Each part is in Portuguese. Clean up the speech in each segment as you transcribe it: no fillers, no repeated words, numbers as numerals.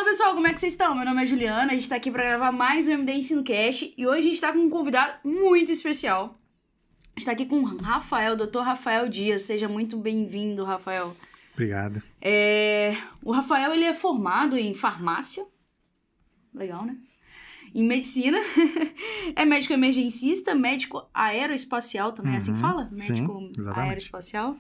pessoal, como é que vocês estão? Meu nome é Juliana, a gente tá aqui pra gravar mais um MD EnsinoCast e hoje a gente tá com um convidado muito especial. A gente tá aqui com o Rafael, Dr. Rafael Dias. Seja muito bem-vindo, Rafael. Obrigado. O Rafael, ele é formado em farmácia. Legal, né? Em medicina. É médico emergencista, médico aeroespacial também, é assim que fala? Médico aeroespacial.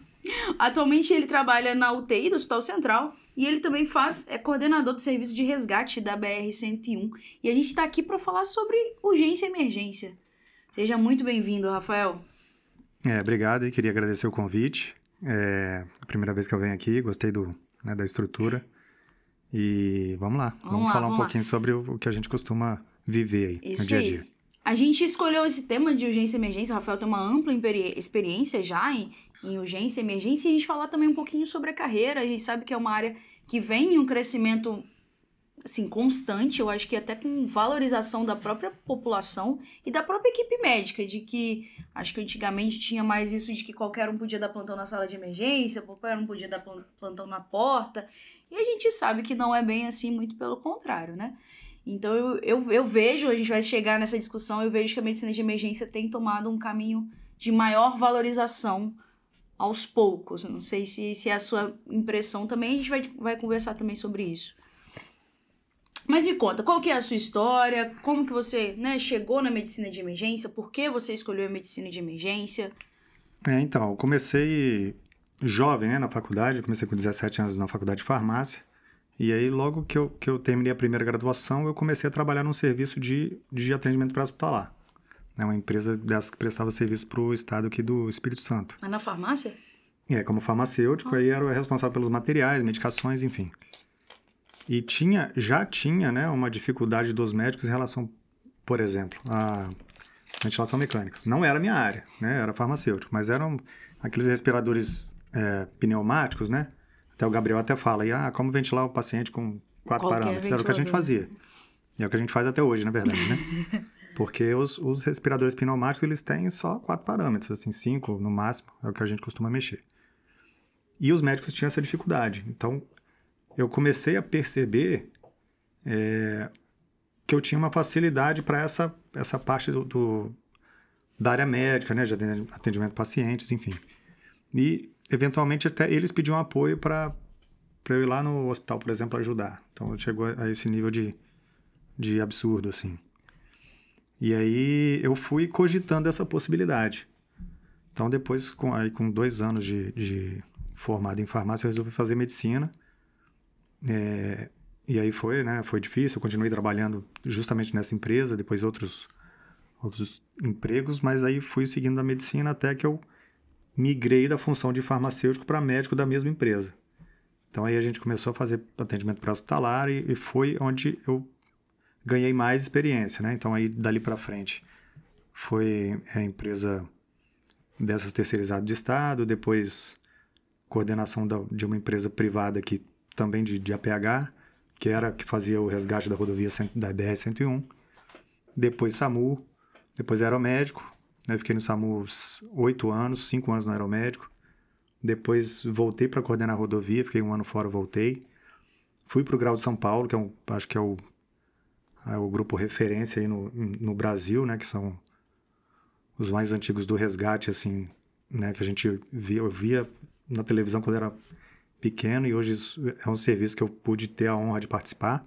Atualmente ele trabalha na UTI do Hospital Central e ele também é coordenador do serviço de resgate da BR-101. E a gente está aqui para falar sobre urgência e emergência. Seja muito bem-vindo, Rafael. Obrigado e queria agradecer o convite. É a primeira vez que eu venho aqui, gostei da estrutura. E vamos lá, vamos falar um pouquinho sobre o que a gente costuma viver aí no dia a dia. A gente escolheu esse tema de urgência e emergência. O Rafael tem uma ampla experiência já em urgência e emergência, e a gente falar também um pouquinho sobre a carreira. A gente sabe que é uma área que vem em um crescimento assim, constante, eu acho que até com valorização da própria população e da própria equipe médica, de que acho que antigamente tinha mais isso de que qualquer um podia dar plantão na sala de emergência, qualquer um podia dar plantão na porta, e a gente sabe que não é bem assim, muito pelo contrário, né? Então eu vejo, a gente vai chegar nessa discussão, eu vejo que a medicina de emergência tem tomado um caminho de maior valorização aos poucos. Eu não sei se é a sua impressão também, a gente vai conversar também sobre isso. Mas me conta, qual que é a sua história? Como que você, chegou na medicina de emergência? Por que você escolheu a medicina de emergência? Então, eu comecei jovem, na faculdade. Eu comecei com 17 anos na faculdade de farmácia. E aí, logo que eu terminei a primeira graduação, eu comecei a trabalhar num serviço de atendimento pré-hospitalar. Uma empresa dessa que prestava serviço para o estado aqui do Espírito Santo. Mas na farmácia? Como farmacêutico, aí era o responsável pelos materiais, medicações, enfim. E já tinha uma dificuldade dos médicos em relação, por exemplo, à ventilação mecânica. Não era a minha área, era farmacêutico, mas eram aqueles respiradores pneumáticos, Até o Gabriel até fala, como ventilar o paciente com 4 parâmetros. Era o que a gente fazia. E é o que a gente faz até hoje, na verdade, Porque os respiradores pneumáticos, eles têm só 4 parâmetros, assim, 5 no máximo, é o que a gente costuma mexer. E os médicos tinham essa dificuldade. Então, eu comecei a perceber que eu tinha uma facilidade para essa parte da área médica, de atendimento a pacientes, enfim. E, eventualmente, até eles pediam apoio para eu ir lá no hospital, por exemplo, ajudar. Então, chegou a esse nível de absurdo, assim. E aí, eu fui cogitando essa possibilidade. Então, depois, com 2 anos de formado em farmácia, eu resolvi fazer medicina. E aí foi difícil, eu continuei trabalhando justamente nessa empresa, depois outros empregos, mas aí fui seguindo a medicina até que eu migrei da função de farmacêutico para médico da mesma empresa. Então aí a gente começou a fazer atendimento pré-hospitalar e foi onde eu ganhei mais experiência, Então aí dali para frente foi a empresa dessas terceirizadas de estado, depois coordenação de uma empresa privada que também de APH, que fazia o resgate da rodovia da BR-101, depois SAMU, depois aeromédico, fiquei no SAMU 8 anos, 5 anos no aeromédico, depois voltei para coordenar a rodovia, fiquei 1 ano fora, voltei, fui para o Grau de São Paulo, que acho que é o grupo referência aí no Brasil, que são os mais antigos do resgate, assim, que a gente eu via na televisão quando era pequeno, e hoje é um serviço que eu pude ter a honra de participar.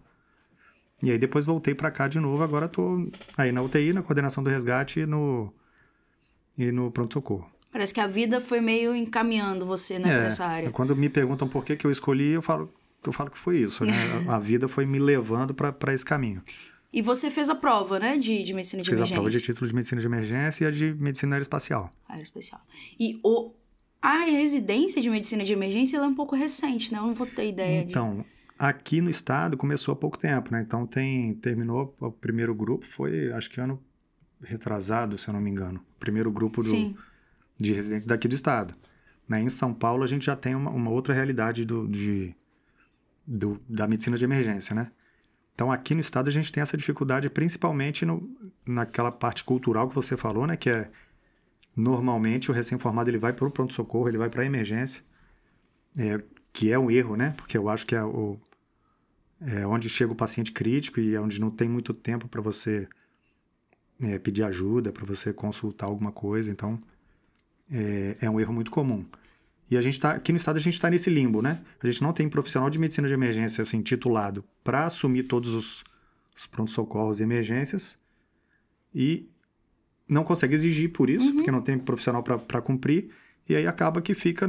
E aí depois voltei para cá de novo, agora estou aí na UTI, na coordenação do resgate e no pronto-socorro. Parece que a vida foi meio encaminhando você, para essa área. Quando me perguntam por que eu escolhi, eu falo que foi isso, A vida foi me levando para esse caminho. E você fez a prova, de medicina de emergência? Fiz a prova de título de medicina de emergência e a de medicina aeroespacial. E a residência de medicina de emergência ela é um pouco recente, Eu não vou ter ideia. Então, aqui no estado começou há pouco tempo, Então terminou o primeiro grupo, foi acho que ano retrasado, se eu não me engano. O primeiro grupo de residentes daqui do estado. Em São Paulo a gente já tem uma outra realidade da medicina de emergência, Então aqui no estado a gente tem essa dificuldade principalmente naquela parte cultural que você falou, que é normalmente o recém-formado ele vai para o pronto-socorro, ele vai para a emergência, que é um erro, Porque eu acho que onde chega o paciente crítico e onde não tem muito tempo para você pedir ajuda, para você consultar alguma coisa. Então, é um erro muito comum. E a gente tá, aqui no estado a gente está nesse limbo, né? A gente não tem profissional de medicina de emergência assim, titulado para assumir todos os pronto-socorros e emergências e não consegue exigir por isso, porque não tem profissional para cumprir, e aí acaba que fica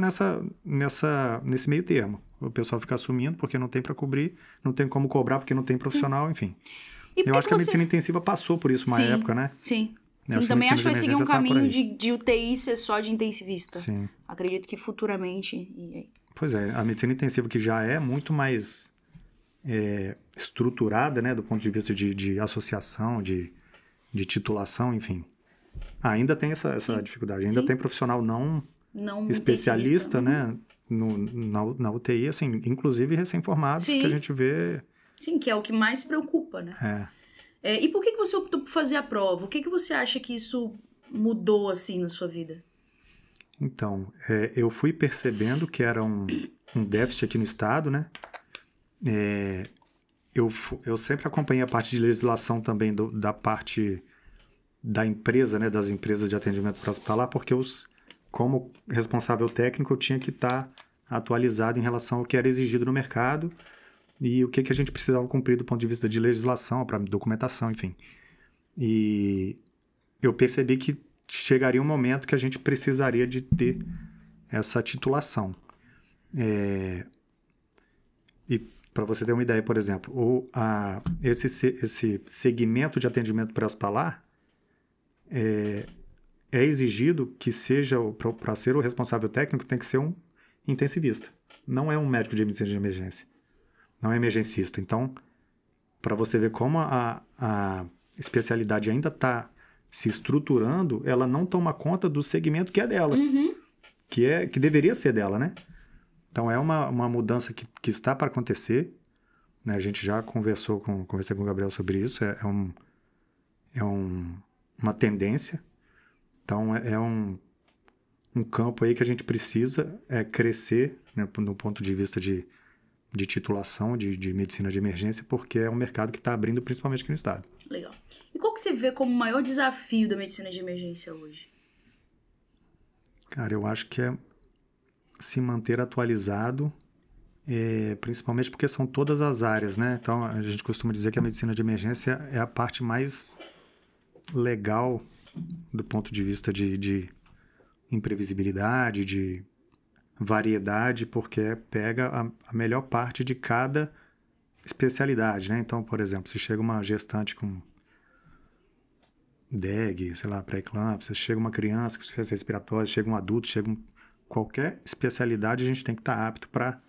nesse meio termo. O pessoal fica assumindo porque não tem para cobrir, não tem como cobrar porque não tem profissional, enfim. Eu acho que a medicina intensiva passou por isso uma época, né? Sim. Também acho que vai seguir um caminho de UTI ser só de intensivista. Sim. Acredito que futuramente... Pois é, a medicina intensiva que já é muito mais estruturada, né, do ponto de vista de associação, de titulação, enfim. Ainda tem essa dificuldade. Ainda tem profissional não especialista, né, na UTI, assim, inclusive recém-formados, que a gente vê... Sim, que é o que mais preocupa, né? E por que você optou por fazer a prova? O que você acha que isso mudou, assim, na sua vida? Então, eu fui percebendo que era um déficit aqui no estado, né? Eu sempre acompanhei a parte de legislação também da parte da empresa, né? Das empresas de atendimento pré-hospitalar, porque como responsável técnico, eu tinha que estar atualizado em relação ao que era exigido no mercado e o que a gente precisava cumprir do ponto de vista de legislação, para documentação, enfim. E eu percebi que chegaria um momento que a gente precisaria de ter essa titulação. E para você ter uma ideia, por exemplo, esse segmento de atendimento pré-hospitalar é exigido que seja, para ser o responsável técnico, tem que ser um intensivista. Não é um médico de medicina de emergência. Não é emergencista. Então, para você ver como a especialidade ainda está se estruturando, ela não toma conta do segmento que é dela. Que deveria ser dela, né? Então, é uma mudança que está para acontecer. Né? A gente já conversei com o Gabriel sobre isso. Uma tendência. Então, é um campo aí que a gente precisa crescer, né, no ponto de vista de titulação, de medicina de emergência, porque é um mercado que está abrindo principalmente aqui no estado. Legal. E qual que você vê como o maior desafio da medicina de emergência hoje? Cara, eu acho que é se manter atualizado, principalmente porque são todas as áreas, né? Então, a gente costuma dizer que a medicina de emergência é a parte mais legal do ponto de vista de imprevisibilidade, de variedade, porque pega a melhor parte de cada especialidade, né? Então, por exemplo, se chega uma gestante com DEG, sei lá, pré-eclâmpsia, chega uma criança com insuficiência respiratória, chega um adulto, qualquer especialidade a gente tem que estar apto para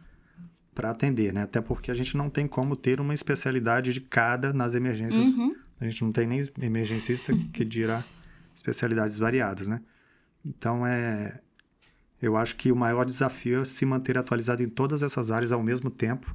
atender, né? Até porque a gente não tem como ter uma especialidade de cada nas emergências. A gente não tem nem emergencista que dirá especialidades variadas, né? Então, eu acho que o maior desafio é se manter atualizado em todas essas áreas ao mesmo tempo,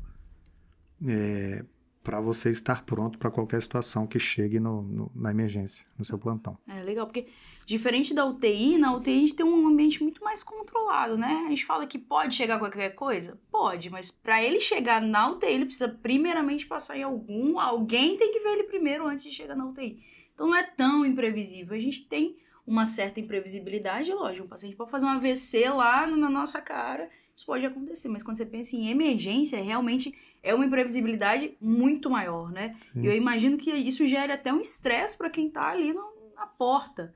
para você estar pronto para qualquer situação que chegue na emergência, no seu plantão. Legal, porque diferente da UTI, na UTI a gente tem um ambiente muito mais controlado, né? A gente fala que pode chegar qualquer coisa? Pode, mas para ele chegar na UTI, ele precisa primeiramente passar em alguém tem que ver ele primeiro antes de chegar na UTI. Então não é tão imprevisível. A gente tem uma certa imprevisibilidade, lógico, um paciente pode fazer um AVC lá na nossa cara, isso pode acontecer, mas quando você pensa em emergência, realmente é uma imprevisibilidade muito maior, né? E eu imagino que isso gere até um estresse para quem tá ali na porta.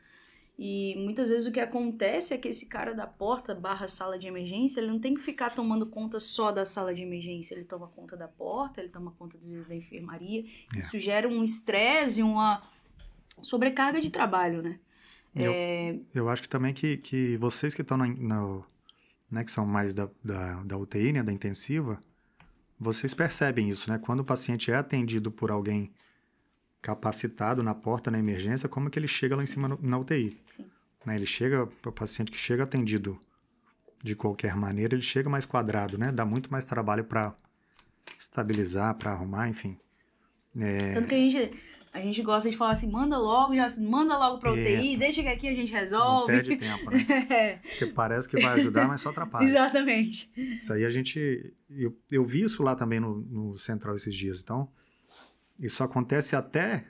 E muitas vezes o que acontece é que esse cara da porta / sala de emergência, ele não tem que ficar tomando conta só da sala de emergência, ele toma conta da porta, ele toma conta às vezes da enfermaria, isso gera um estresse e uma sobrecarga de trabalho, né? Eu acho que também que vocês que estão né, que são mais da UTI, né, da intensiva, vocês percebem isso, né? Quando o paciente é atendido por alguém capacitado na porta, na emergência, como que ele chega lá em cima na UTI? Né? O paciente que chega atendido de qualquer maneira, ele chega mais quadrado, né? Dá muito mais trabalho para estabilizar, para arrumar, enfim. Tanto que a gente A gente gosta de falar assim, manda logo pra UTI, deixa que aqui a gente resolve. Não perde tempo, né? Porque parece que vai ajudar, mas só atrapalha. Exatamente. Isso aí eu vi isso lá também no Central esses dias. Então, isso acontece até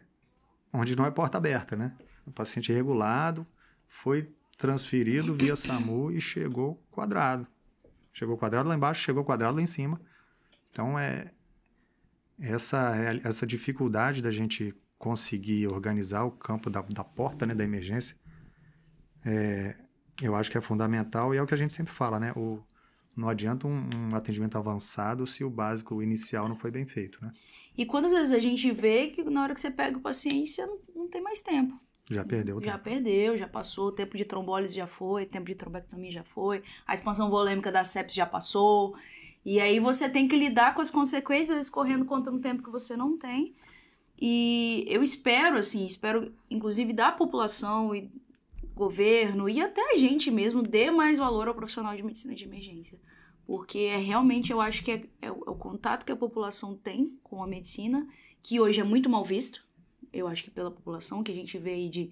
onde não é porta aberta, né? O paciente regulado foi transferido via SAMU e chegou quadrado. Chegou quadrado lá embaixo, chegou quadrado lá em cima. Então, essa dificuldade da gente conseguir organizar o campo da porta, né, da emergência, eu acho que é fundamental e é o que a gente sempre fala, né? Não adianta um atendimento avançado se o básico inicial não foi bem feito, né? E quantas vezes a gente vê que na hora que você pega o paciente, você não tem mais tempo. Já perdeu o tempo. Já perdeu, já passou, o tempo de trombólise já foi, tempo de trombectomia já foi, a expansão volêmica da sepsis já passou, e aí você tem que lidar com as consequências, às vezes correndo contra um tempo que você não tem. E eu espero inclusive da população e governo e até a gente mesmo dê mais valor ao profissional de medicina de emergência. Porque realmente eu acho que é o contato que a população tem com a medicina, que hoje é muito mal visto. Eu acho que pela população, que a gente vê aí de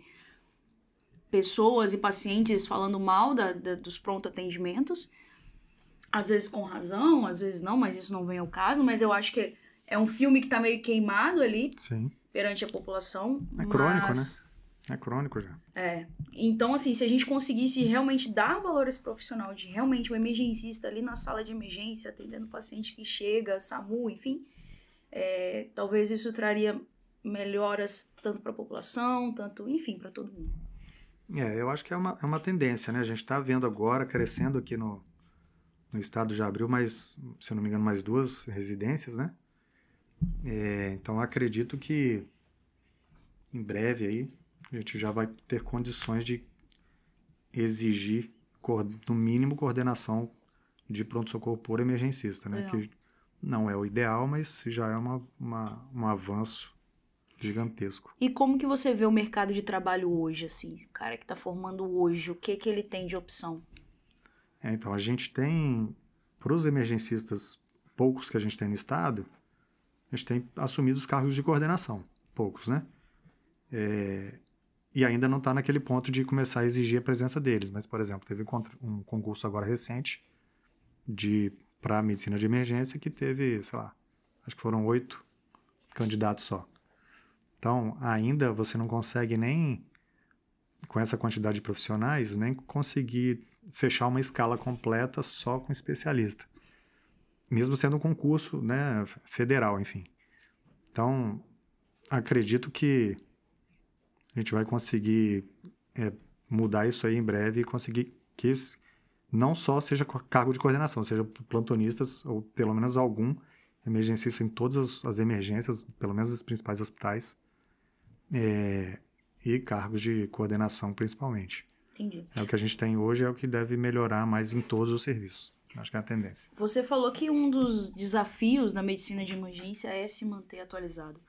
pessoas e pacientes falando mal dos pronto-atendimentos. Às vezes com razão, às vezes não, mas isso não vem ao caso. Mas eu acho que é um filme que tá meio queimado ali. Sim. Perante a população. É crônico, né? É crônico já. Então, assim, se a gente conseguisse realmente dar valor a esse profissional, de realmente um emergencista ali na sala de emergência, atendendo o paciente que chega, SAMU, enfim, talvez isso traria melhoras tanto para a população, enfim, para todo mundo. Eu acho que é uma tendência, né? A gente está vendo agora, crescendo aqui no estado já abriu mais, se eu não me engano, mais 2 residências, né? Então, acredito que em breve aí a gente já vai ter condições de exigir, no mínimo, coordenação de pronto-socorro por emergencista, né? Que não é o ideal, mas já é um avanço gigantesco. E como que você vê o mercado de trabalho hoje, assim? O cara que está formando hoje, o que ele tem de opção? Então, a gente tem, para os emergencistas, poucos que a gente tem no estado, a gente tem assumido os cargos de coordenação, poucos, né? E ainda não está naquele ponto de começar a exigir a presença deles. Mas, por exemplo, teve um concurso agora recente para medicina de emergência que teve, sei lá, acho que foram 8 candidatos só. Então, ainda você não consegue nem, com essa quantidade de profissionais, nem conseguir fechar uma escala completa só com especialista. Mesmo sendo um concurso, né, federal, enfim. Então, acredito que a gente vai conseguir mudar isso aí em breve e conseguir que não só seja cargo de coordenação, seja plantonistas ou pelo menos algum emergencista em todas as emergências, pelo menos os principais hospitais, e cargos de coordenação principalmente. Entendi. O que a gente tem hoje é o que deve melhorar mais em todos os serviços. Acho que é a tendência. Você falou que um dos desafios da medicina de emergência é se manter atualizado.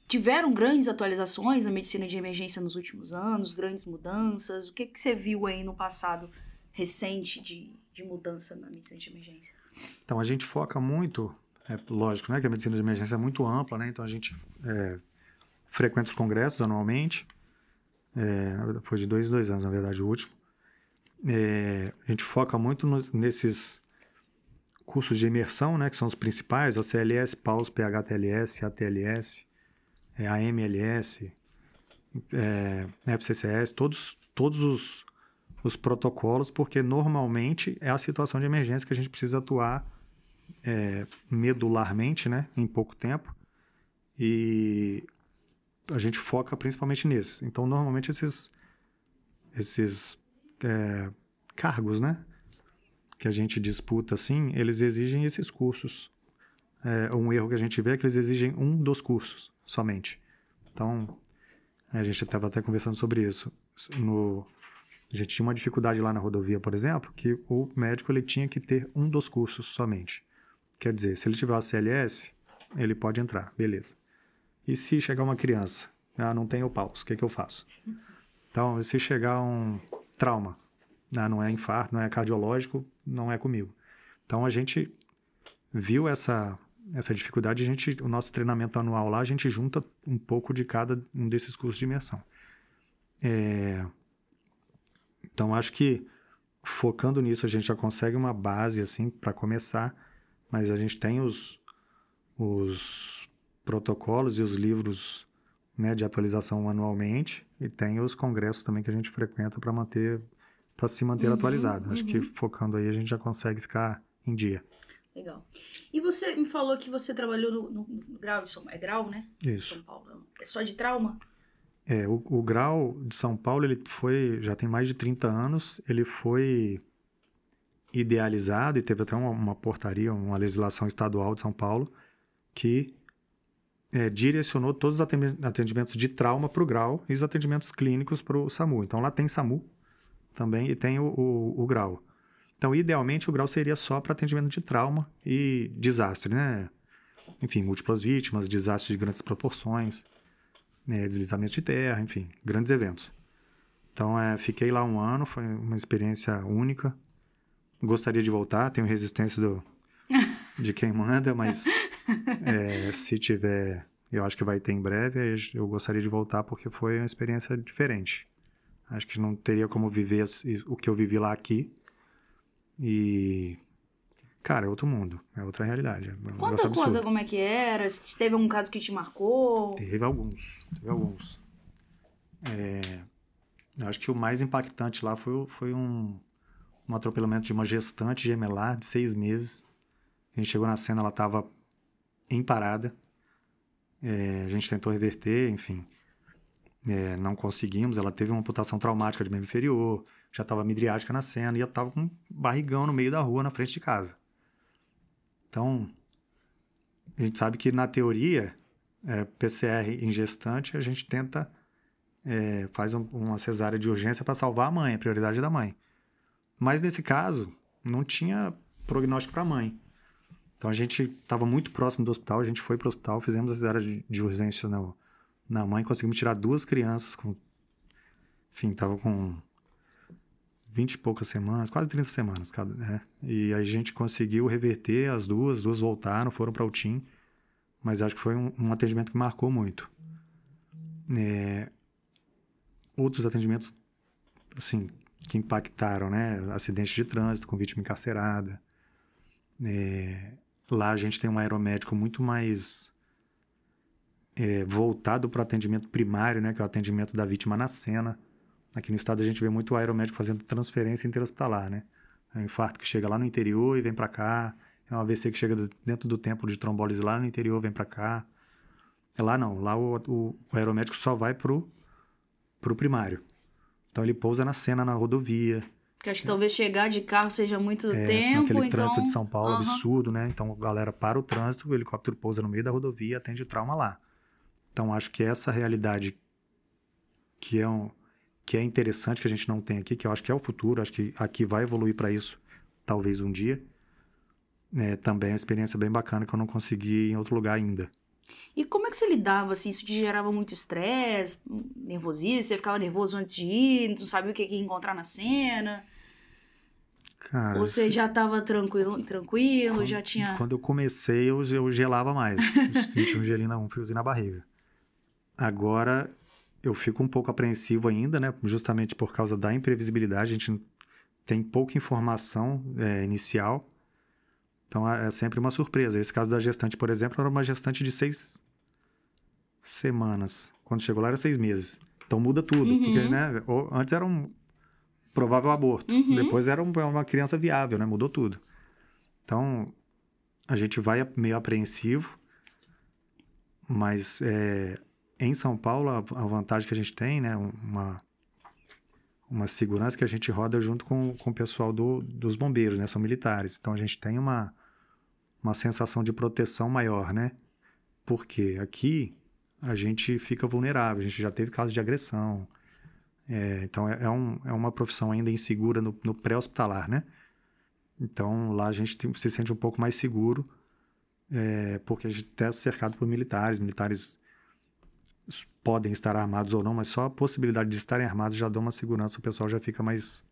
Tiveram grandes atualizações na medicina de emergência nos últimos anos, grandes mudanças? O que você viu aí no passado recente de mudança na medicina de emergência? Então, a gente foca muito, lógico, né, que a medicina de emergência é muito ampla, né? Então a gente frequenta os congressos anualmente, foi de 2 em 2 anos, na verdade, o último. A gente foca muito nesses cursos de imersão, né, que são os principais, a CLS, PAUS, PHTLS, ATLS, AMLS, FCCS, todos os protocolos, porque normalmente é a situação de emergência que a gente precisa atuar medularmente, né, em pouco tempo, e a gente foca principalmente nesses. Então, normalmente esses cargos, né, que a gente disputa, assim, eles exigem esses cursos. Um erro que a gente vê é que eles exigem um dos cursos somente. Então, a gente estava até conversando sobre isso. A gente tinha uma dificuldade lá na rodovia, por exemplo, que o médico ele tinha que ter um dos cursos somente. Quer dizer, se ele tiver a CLS, ele pode entrar, beleza. E se chegar uma criança, não tem o PAUS, o que eu faço? Então, se chegar um trauma, não é infarto, não é cardiológico, não é comigo. Então, a gente viu essa essa dificuldade, o nosso treinamento anual lá, a gente junta um pouco de cada um desses cursos de imersão. Então, acho que focando nisso, a gente já consegue uma base, assim, para começar, mas a gente tem os protocolos e os livros, né, de atualização anualmente, e tem os congressos também que a gente frequenta para se manter atualizado. Acho que focando aí a gente já consegue ficar em dia. Legal. E você me falou que você trabalhou no Grau de São Paulo, é Grau, né? Isso. São Paulo. É só de trauma? O Grau de São Paulo, ele já tem mais de 30 anos, ele foi idealizado e teve até uma portaria, uma legislação estadual de São Paulo, que direcionou todos os atendimentos de trauma para o Grau e os atendimentos clínicos para o SAMU. Então, lá tem SAMU também e tem o Grau. Então, idealmente, o Grau seria só para atendimento de trauma e desastre, né? Enfim, múltiplas vítimas, desastres de grandes proporções, deslizamento de terra, enfim, grandes eventos. Então, fiquei lá 1 ano, foi uma experiência única. Gostaria de voltar, tenho resistência de quem manda, mas se tiver, eu acho que vai ter em breve, eu gostaria de voltar porque foi uma experiência diferente. Acho que não teria como viver o que eu vivi lá aqui. E, cara, é outro mundo, é outra realidade. Conta como é que era, se teve algum caso que te marcou. Teve alguns. Eu acho que o mais impactante lá foi um atropelamento de uma gestante gemelar de 6 meses. A gente chegou na cena, ela estava em parada. A gente tentou reverter, enfim. Não conseguimos. Ela teve uma amputação traumática de membro inferior, já estava midriática na cena e ela estava com um barrigão no meio da rua, na frente de casa. Então, a gente sabe que na teoria, PCR em gestante, a gente tenta, faz uma cesárea de urgência para salvar a mãe, a prioridade da mãe. Mas nesse caso, não tinha prognóstico para a mãe. Então, a gente estava muito próximo do hospital, a gente foi para o hospital, fizemos a cesárea de urgência na mãe, conseguimos tirar 2 crianças, estava com 20 e poucas semanas, quase 30 semanas cada, né? E a gente conseguiu reverter as duas voltaram, foram para o TIM, mas acho que foi um atendimento que marcou muito. Outros atendimentos, assim, que impactaram, né? Acidentes de trânsito com vítima encarcerada. Lá a gente tem um aeromédico muito mais voltado para o atendimento primário, né? Que é o atendimento da vítima na cena. Aqui no estado a gente vê muito o aeromédico fazendo transferência interhospitalar, né? É um infarto que chega lá no interior e vem para cá. É um AVC que chega dentro do tempo de trombólise lá no interior, vem para cá. Lá não. Lá o aeromédico só vai pro primário. Então ele pousa na cena, na rodovia. Porque acho que talvez chegar de carro seja muito tempo, aquele então... trânsito de São Paulo absurdo, né? Então a galera para o trânsito, o helicóptero pousa no meio da rodovia e atende o trauma lá. Então acho que essa realidade que é interessante, que a gente não tem aqui, que eu acho que é o futuro, acho que aqui vai evoluir para isso, talvez um dia. Também é uma experiência bem bacana que eu não consegui em outro lugar ainda. E como é que você lidava, assim? Isso te gerava muito estresse, nervosismo? Você ficava nervoso antes de ir, não sabia o que ia encontrar na cena? Cara, ou você já estava tranquilo, já tinha... Quando eu comecei, eu gelava mais. Eu sentia um friozinho na barriga. Agora, eu fico um pouco apreensivo ainda, né? Justamente por causa da imprevisibilidade. A gente tem pouca informação inicial. Então, é sempre uma surpresa. Esse caso da gestante, por exemplo, era uma gestante de 6 semanas. Quando chegou lá, era 6 meses. Então, muda tudo. Porque, né? Antes era um provável aborto. Depois era uma criança viável, né? Mudou tudo. Então, a gente vai meio apreensivo. Mas, em São Paulo, a vantagem que a gente tem, né? Uma segurança que a gente roda junto com o pessoal dos bombeiros, né? São militares. Então, a gente tem uma sensação de proteção maior, né? Porque aqui a gente fica vulnerável, a gente já teve casos de agressão. Então, é uma profissão ainda insegura no pré-hospitalar, né? Então, lá a gente se sente um pouco mais seguro, porque a gente está cercado por militares. Militares podem estar armados ou não, mas só a possibilidade de estarem armados já dá uma segurança, o pessoal já fica mais...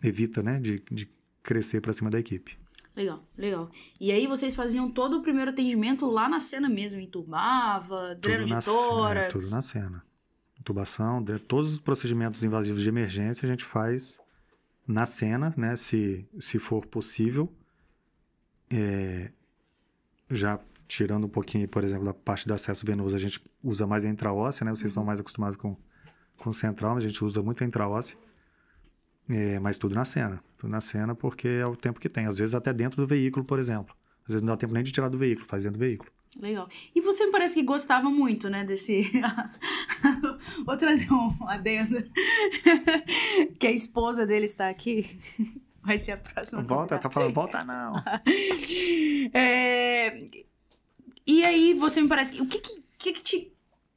evita, né, de crescer para cima da equipe. Legal, legal. E aí vocês faziam todo o primeiro atendimento lá na cena mesmo, entubava, dreno de tórax. Tudo na cena. Intubação, todos os procedimentos invasivos de emergência a gente faz na cena, né? Se for possível. Já tirando um pouquinho, por exemplo, da parte do acesso venoso, a gente usa mais a intraóssea, né? Vocês são mais acostumados com central, mas a gente usa muito a intraóssea. Mas tudo na cena. Tudo na cena porque é o tempo que tem. Às vezes até dentro do veículo, por exemplo. Às vezes não dá tempo nem de tirar do veículo, faz dentro do veículo. Legal. E você me parece que gostava muito, né, desse... Vou trazer um adendo. Que a esposa dele está aqui. Vai ser a próxima. Volta, tá falando, volta não. E aí, você me parece que... O que te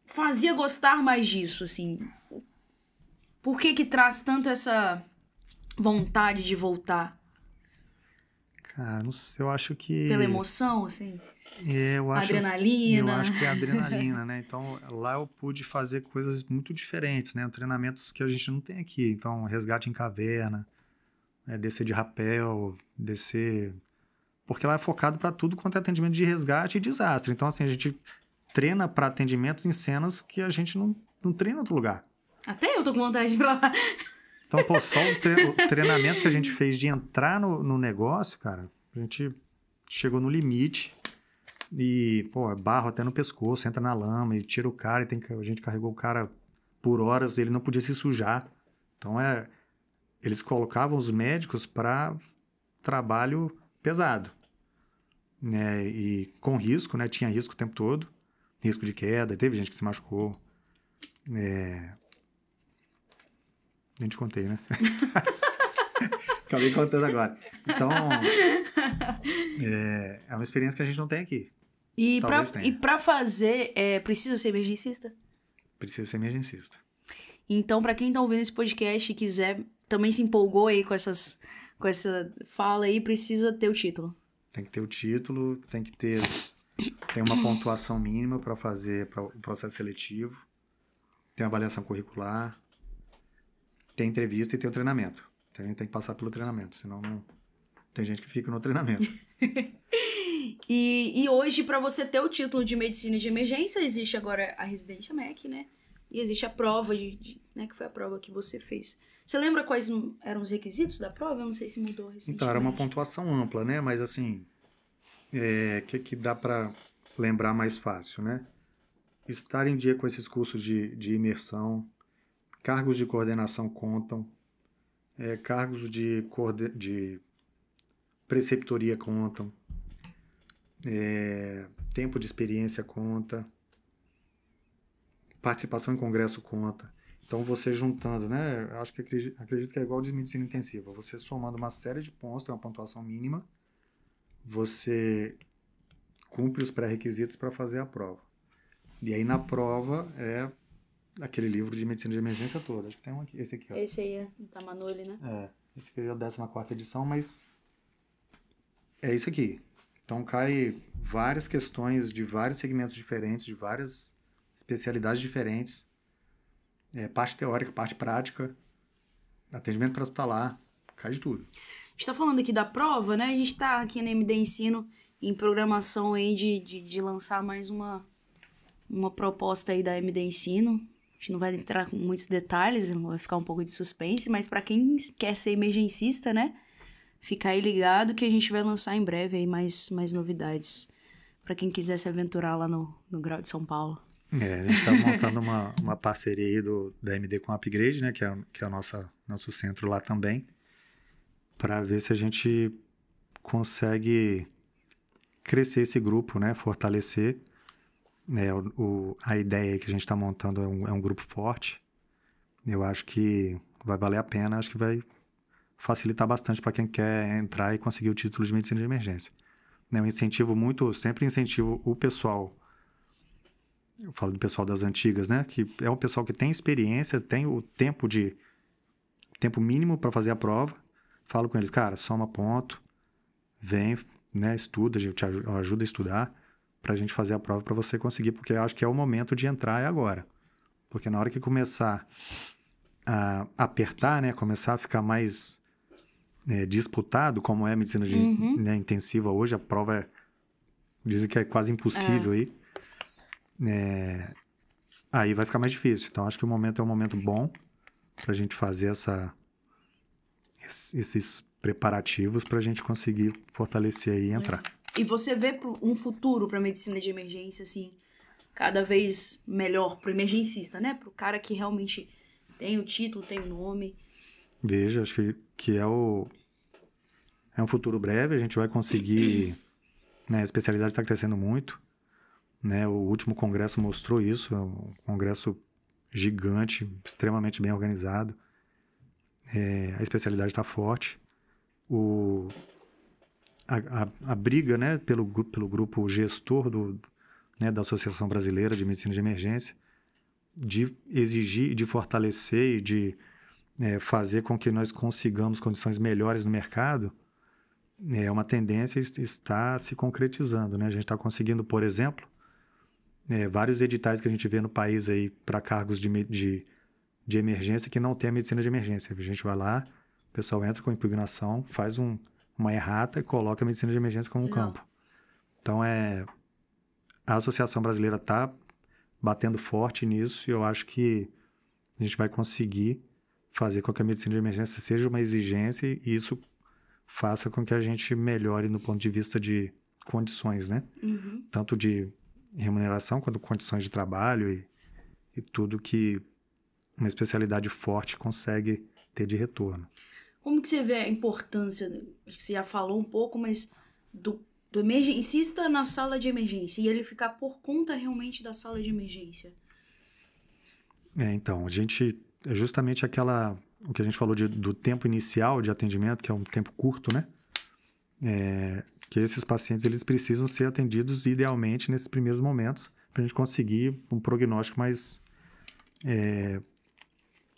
fazia gostar mais disso, assim? Por que traz tanto essa vontade de voltar? Cara, não sei, eu acho que... Pela emoção, assim? Adrenalina. Eu acho que é a Adrenalina. adrenalina, né? Então, lá eu pude fazer coisas muito diferentes, né? Treinamentos que a gente não tem aqui. Então, resgate em caverna, descer de rapel, descer... Porque lá é focado para tudo quanto é atendimento de resgate e desastre. Então, assim, a gente treina para atendimentos em cenas que a gente não treina em outro lugar. Até eu tô com vontade de ir pra lá. Então, pô, só o treinamento que a gente fez de entrar no negócio, cara, a gente chegou no limite e, pô, barro até no pescoço, entra na lama e tira o cara e a gente carregou o cara por horas, ele não podia se sujar. Então, eles colocavam os médicos para trabalho pesado, né? E com risco, né? Tinha risco o tempo todo, risco de queda, teve gente que se machucou. Nem te contei, né? Acabei contando agora. Então, é uma experiência que a gente não tem aqui. E pra fazer, precisa ser emergencista? Precisa ser emergencista. Então, pra quem tá ouvindo esse podcast e quiser, também se empolgou aí com essa fala aí, precisa ter o título. Tem que ter o título, tem uma pontuação mínima para fazer o processo seletivo, tem avaliação curricular, tem entrevista e tem o treinamento. Tem que passar pelo treinamento, senão não tem gente que fica no treinamento. E hoje, para você ter o título de medicina de emergência, existe agora a residência MEC, né? E existe a prova, né, que foi a prova que você fez. Você lembra quais eram os requisitos da prova? Eu não sei se mudou recentemente. Então, era uma pontuação ampla, né? Mas, assim, que dá para lembrar mais fácil, né? Estar em dia com esses cursos de imersão, cargos de coordenação contam, cargos de preceptoria contam, tempo de experiência conta, participação em congresso conta. Então, você juntando, né? Acho que acredito que é igual de medicina intensiva. Você somando uma série de pontos, tem uma pontuação mínima, você cumpre os pré-requisitos para fazer a prova. E aí, na prova, aquele livro de medicina de emergência toda. Acho que tem um aqui, esse aqui, ó. Esse aí tá Manoli, né? Esse aqui é a 14ª edição, mas é isso aqui. Então, cai várias questões de vários segmentos diferentes, de várias especialidades diferentes. Parte teórica, parte prática, atendimento para hospitalar, cai de tudo. A gente tá falando aqui da prova, né? A gente tá aqui na MD Ensino em programação aí de lançar mais uma proposta aí da MD Ensino. A gente não vai entrar com muitos detalhes, vai ficar um pouco de suspense, mas para quem quer ser emergencista, né? Fica aí ligado que a gente vai lançar em breve aí mais novidades para quem quiser se aventurar lá no Grau de São Paulo. A gente tá montando uma parceria aí da MD com a Upgrade, né? Que é o nosso centro lá também, para ver se a gente consegue crescer esse grupo, né? Fortalecer. A ideia que a gente está montando é um grupo forte. Eu acho que vai valer a pena, acho que vai facilitar bastante para quem quer entrar e conseguir o título de medicina de emergência. Eu sempre incentivo o pessoal, eu falo do pessoal das antigas, né? Que é um pessoal que tem experiência, tem o tempo mínimo para fazer a prova. Falo com eles, cara, soma ponto, vem, né? Estuda, eu te ajudo a estudar, para a gente fazer a prova para você conseguir, porque eu acho que é o momento de entrar agora. Porque na hora que começar a apertar, né, começar a ficar mais disputado, como é a medicina né, intensiva hoje, a prova dizem que é quase impossível aí. Aí vai ficar mais difícil. Então, acho que o momento é um momento bom para a gente fazer esses preparativos para a gente conseguir fortalecer aí e entrar. E você vê um futuro para a medicina de emergência, assim, cada vez melhor para o emergencista, né? Para o cara que realmente tem o título, tem o nome. Veja, acho que é um futuro breve, a gente vai conseguir, né, a especialidade está crescendo muito, né, o último congresso mostrou isso, é um congresso gigante, extremamente bem organizado, a especialidade está forte, a briga, né, pelo grupo gestor né, da Associação Brasileira de Medicina de Emergência, de exigir, de fortalecer e de fazer com que nós consigamos condições melhores no mercado, é uma tendência está se concretizando, né? A gente está conseguindo, por exemplo, vários editais que a gente vê no país aí para cargos de emergência que não tem a medicina de emergência. A gente vai lá, o pessoal entra com impugnação, faz uma errata e coloca a medicina de emergência como campo. Então, a Associação Brasileira está batendo forte nisso e eu acho que a gente vai conseguir fazer com que a medicina de emergência seja uma exigência e isso faça com que a gente melhore no ponto de vista de condições, né? Tanto de remuneração quanto condições de trabalho e tudo que uma especialidade forte consegue ter de retorno. Como que você vê a importância, acho que você já falou um pouco, mas do emergencista na sala de emergência e ele ficar por conta realmente da sala de emergência? Então, a gente, justamente o que a gente falou do tempo inicial de atendimento, que é um tempo curto, né? Que esses pacientes, eles precisam ser atendidos idealmente nesses primeiros momentos, para a gente conseguir um prognóstico mais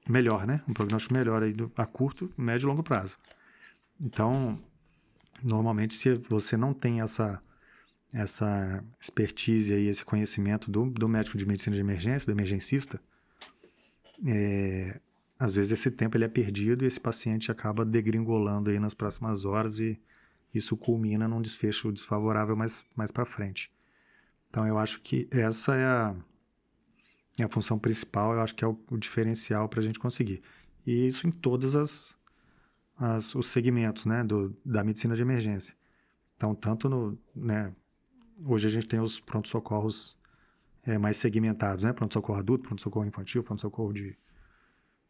melhor, né? Um prognóstico melhor aí a curto, médio e longo prazo. Então, normalmente, se você não tem essa expertise aí, esse conhecimento do médico de medicina de emergência, do emergencista, às vezes esse tempo ele é perdido e esse paciente acaba degringolando aí nas próximas horas e isso culmina num desfecho desfavorável mais para frente. Então, eu acho que essa é a função principal, eu acho que é o diferencial para a gente conseguir. E isso em todos os segmentos, né, da medicina de emergência. Então, tanto né, hoje a gente tem os pronto-socorros mais segmentados, né, pronto-socorro adulto, pronto-socorro infantil, pronto-socorro de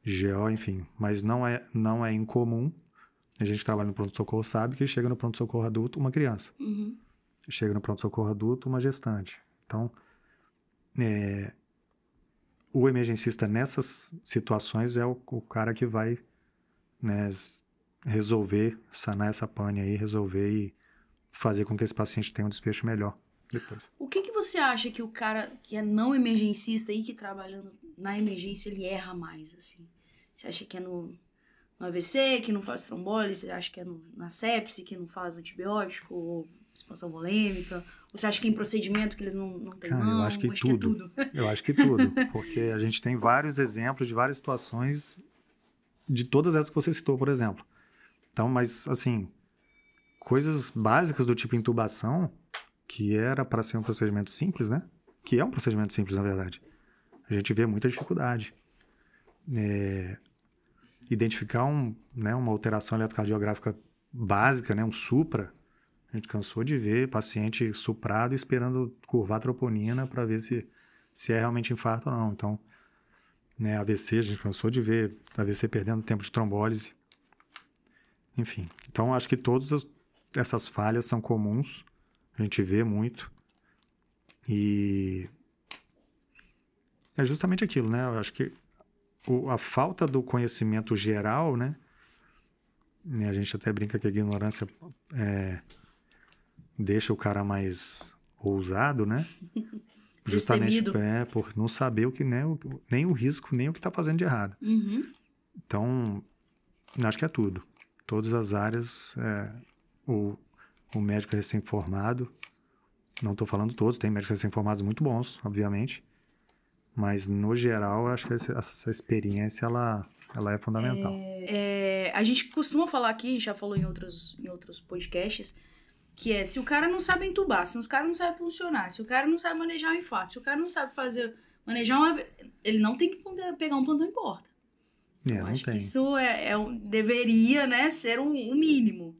GO, enfim. Mas não é incomum, a gente trabalha no pronto-socorro sabe que chega no pronto-socorro adulto uma criança. Chega no pronto-socorro adulto uma gestante. Então, o emergencista nessas situações é o cara que vai, né, resolver, sanar essa pane aí, resolver e fazer com que esse paciente tenha um desfecho melhor depois. O que você acha que o cara que é não emergencista e que trabalhando na emergência, ele erra mais, assim? Você acha que é no AVC, que não faz trombólise? Você acha que é na sepse, que não faz antibiótico? Ou expansão volêmica? Ou você acha que é em procedimento que eles não têm mão? Eu acho que tudo. Eu acho que tudo. Porque a gente tem vários exemplos de várias situações de todas essas que você citou, por exemplo. Então, mas, assim, coisas básicas do tipo intubação, que era para ser um procedimento simples, né? Que é um procedimento simples, na verdade. A gente vê muita dificuldade. Identificar uma alteração eletrocardiográfica básica, né? Um supra. A gente cansou de ver paciente suprado esperando curvar a troponina para ver se é realmente infarto ou não. Então, né, AVC, a gente cansou de ver AVC perdendo tempo de trombólise. Enfim, então acho que todas essas falhas são comuns, a gente vê muito. E é justamente aquilo, né? Eu acho que a falta do conhecimento geral, né? A gente até brinca que a ignorância deixa o cara mais ousado, né? Justamente por não saber o que nem o risco, nem o que está fazendo de errado. Então, acho que é tudo. Todas as áreas, o médico recém-formado, não estou falando todos, tem médicos recém-formados muito bons, obviamente, mas no geral, acho que essa experiência ela é fundamental. A gente costuma falar aqui, já falou em outros podcasts, que se o cara não sabe entubar, se o cara não sabe funcionar, se o cara não sabe manejar um infarto, se o cara não sabe manejar ele não tem que pegar um plantão em porta. Eu não acho tem. que isso deveria, né, ser o mínimo.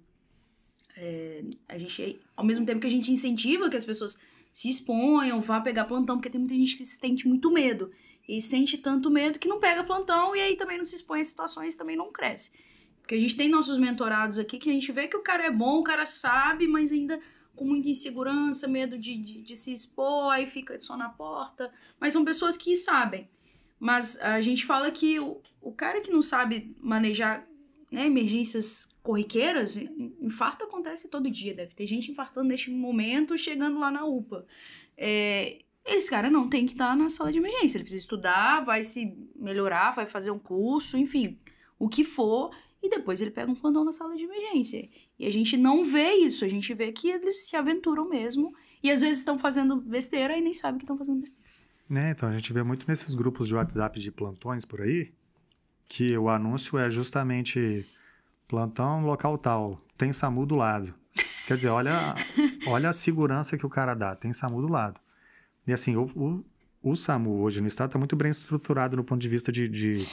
A gente, ao mesmo tempo que a gente incentiva que as pessoas se exponham, vá pegar plantão, porque tem muita gente que sente muito medo. E sente tanto medo que não pega plantão e aí também não se expõe a situações e também não cresce. Porque a gente tem nossos mentorados aqui que a gente vê que o cara é bom, o cara sabe, mas ainda com muita insegurança, medo de se expor, aí fica só na porta. Mas são pessoas que sabem. Mas a gente fala que o cara que não sabe manejar, né, emergências corriqueiras, infarto acontece todo dia. Deve ter gente infartando neste momento, chegando lá na UPA. Esse cara não tem que estar na sala de emergência. Ele precisa estudar, vai se melhorar, vai fazer um curso, enfim, o que for. E depois ele pega um plantão na sala de emergência. E a gente não vê isso. A gente vê que eles se aventuram mesmo. E às vezes estão fazendo besteira e nem sabem que estão fazendo besteira. Então a gente vê muito nesses grupos de WhatsApp de plantões por aí, que o anúncio é justamente plantão local tal, tem SAMU do lado. Quer dizer, olha a segurança que o cara dá, tem SAMU do lado. E assim, o SAMU hoje no estado está muito bem estruturado no ponto de vista de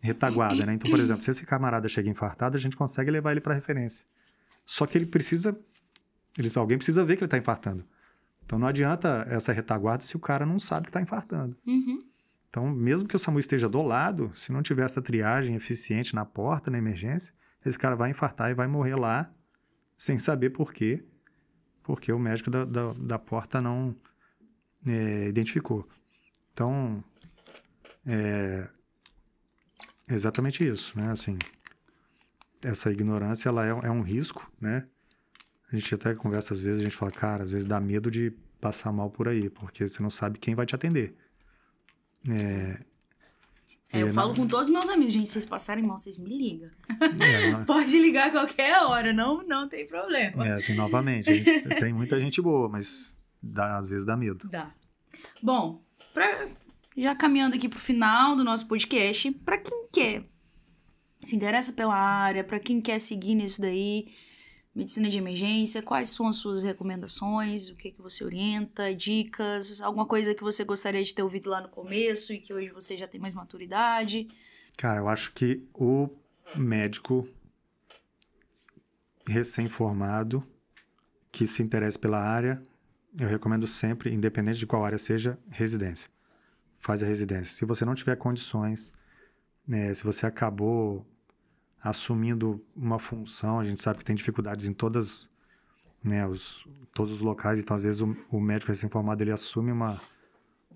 retaguarda, né? Então, por exemplo, se esse camarada chega infartado, a gente consegue levar ele para referência. Só que alguém precisa ver que ele está infartando. Então, não adianta essa retaguarda se o cara não sabe que está infartando. Uhum. Então, mesmo que o SAMU esteja do lado, se não tiver essa triagem eficiente na porta, na emergência, esse cara vai infartar e vai morrer lá sem saber por quê. Porque o médico da porta não identificou. Então, é exatamente isso, né? Assim, essa ignorância, ela é um risco, né? A gente até conversa às vezes, a gente fala, cara, às vezes dá medo de passar mal por aí, porque você não sabe quem vai te atender. Eu falo com todos os meus amigos, gente, se vocês passarem mal, vocês me ligam. Não... Pode ligar a qualquer hora, não tem problema. Assim, novamente, tem muita gente boa, mas às vezes dá medo. Dá. Bom, já caminhando aqui pro final do nosso podcast, pra quem quer, se interessa pela área, pra quem quer seguir nisso daí, medicina de emergência, quais são as suas recomendações, o que você orienta, dicas, alguma coisa que você gostaria de ter ouvido lá no começo e que hoje você já tem mais maturidade? Cara, eu acho que o médico recém-formado que se interessa pela área, eu recomendo sempre, independente de qual área seja, residência. Faz a residência. Se você não tiver condições, se você acabou assumindo uma função, a gente sabe que tem dificuldades em todos os locais, então às vezes o médico recém-formado ele assume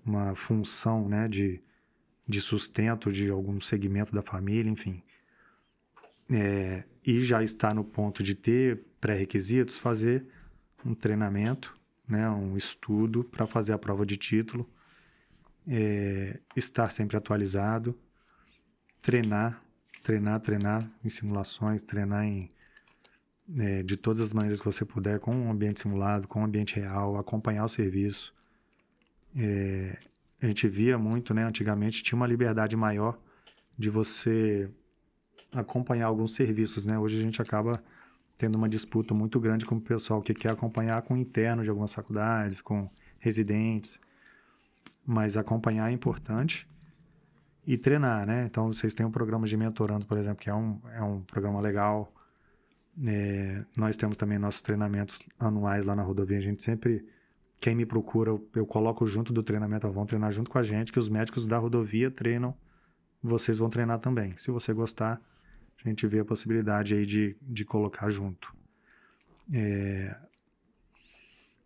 uma função, né, de sustento de algum segmento da família, enfim. E já está no ponto de ter pré-requisitos, fazer um treinamento, né, um estudo para fazer a prova de título, estar sempre atualizado, treinar em simulações, treinar de todas as maneiras que você puder, com um ambiente simulado, com um ambiente real, acompanhar o serviço. A gente via muito, né, antigamente tinha uma liberdade maior de você acompanhar alguns serviços, né? Hoje a gente acaba tendo uma disputa muito grande com o pessoal que quer acompanhar com internos de algumas faculdades, com residentes, mas acompanhar é importante. E treinar, né? Então, vocês têm um programa de mentorandos, por exemplo, que é um programa legal. Nós temos também nossos treinamentos anuais lá na rodovia. A gente sempre, quem me procura, eu coloco junto do treinamento, vão treinar junto com a gente, que os médicos da rodovia treinam, vocês vão treinar também. Se você gostar, a gente vê a possibilidade aí de colocar junto.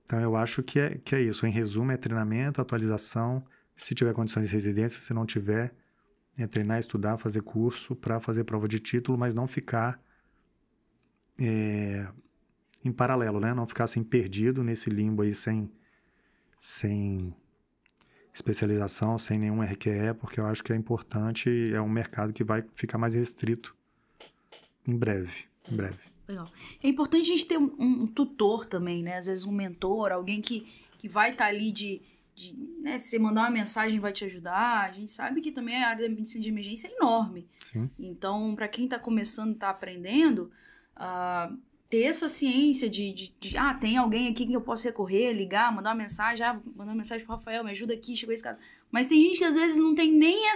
Então, eu acho que é isso. Em resumo, é treinamento, atualização. Se tiver condições de residência, se não tiver, treinar, estudar, fazer curso para fazer prova de título, mas não ficar em paralelo, né? Não ficar assim perdido nesse limbo aí sem especialização, sem nenhum RQE, porque eu acho que é importante, é um mercado que vai ficar mais restrito em breve. Legal. É importante a gente ter um tutor também, né? Às vezes um mentor, alguém que vai estar ali de né, se você mandar uma mensagem vai te ajudar. A gente sabe que também a área da medicina de emergência é enorme. Sim. Então, para quem está começando, está aprendendo, ter essa ciência tem alguém aqui que eu posso recorrer, ligar, mandar uma mensagem, mandar uma mensagem pro Rafael, me ajuda aqui, chegou esse caso. Mas tem gente que às vezes não tem nem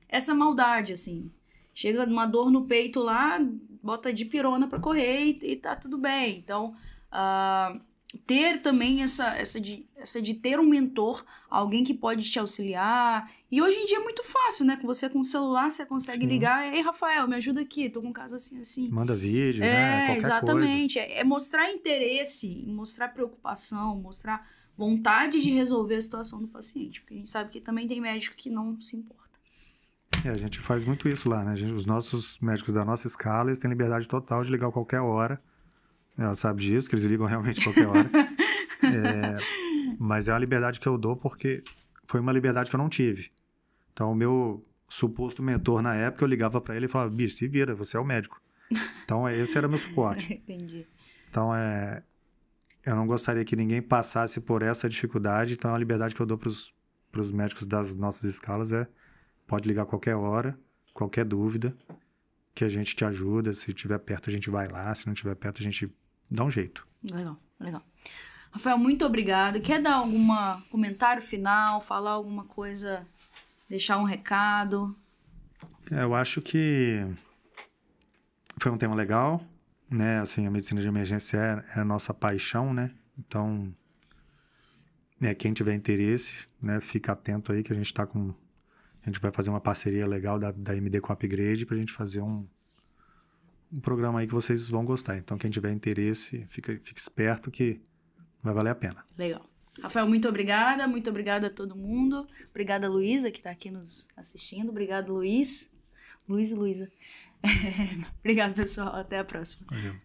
essa maldade, assim. Chega uma dor no peito lá, bota dipirona para correr e tá tudo bem. Então, ter também essa de ter um mentor, alguém que pode te auxiliar. E hoje em dia é muito fácil, né? Com você com o celular, você consegue Sim. ligar. Ei, Rafael, me ajuda aqui, tô com um caso assim. Manda vídeo, né? Qualquer exatamente. coisa. É mostrar interesse, mostrar preocupação, mostrar vontade de resolver a situação do paciente. Porque a gente sabe que também tem médico que não se importa. A gente faz muito isso lá, né? Os nossos médicos da nossa escala, eles têm liberdade total de ligar a qualquer hora. Ela sabe disso, que eles ligam realmente a qualquer hora. Mas é uma liberdade que eu dou porque foi uma liberdade que eu não tive. Então, o meu suposto mentor na época, eu ligava pra ele e falava, bicho, se vira, você é o médico. Então, esse era o meu suporte. Entendi. Então, eu não gostaria que ninguém passasse por essa dificuldade. Então, a liberdade que eu dou pros médicos das nossas escalas pode ligar a qualquer hora, qualquer dúvida, que a gente te ajuda. Se estiver perto, a gente vai lá. Se não estiver perto, a gente dá um jeito. Legal. Rafael, muito obrigado. Quer dar algum comentário final, falar alguma coisa, deixar um recado? Eu acho que foi um tema legal, né? Assim, a medicina de emergência é a nossa paixão, né? Então, quem tiver interesse, né, fica atento aí que a gente a gente vai fazer uma parceria legal da MD com a Upgrade pra gente fazer um programa aí que vocês vão gostar. Então, quem tiver interesse, fique esperto que vai valer a pena. Legal. Rafael, muito obrigada a todo mundo. Obrigada, Luísa, que está aqui nos assistindo. Obrigado, Luiz e Luísa. Obrigado, pessoal. Até a próxima. Valeu.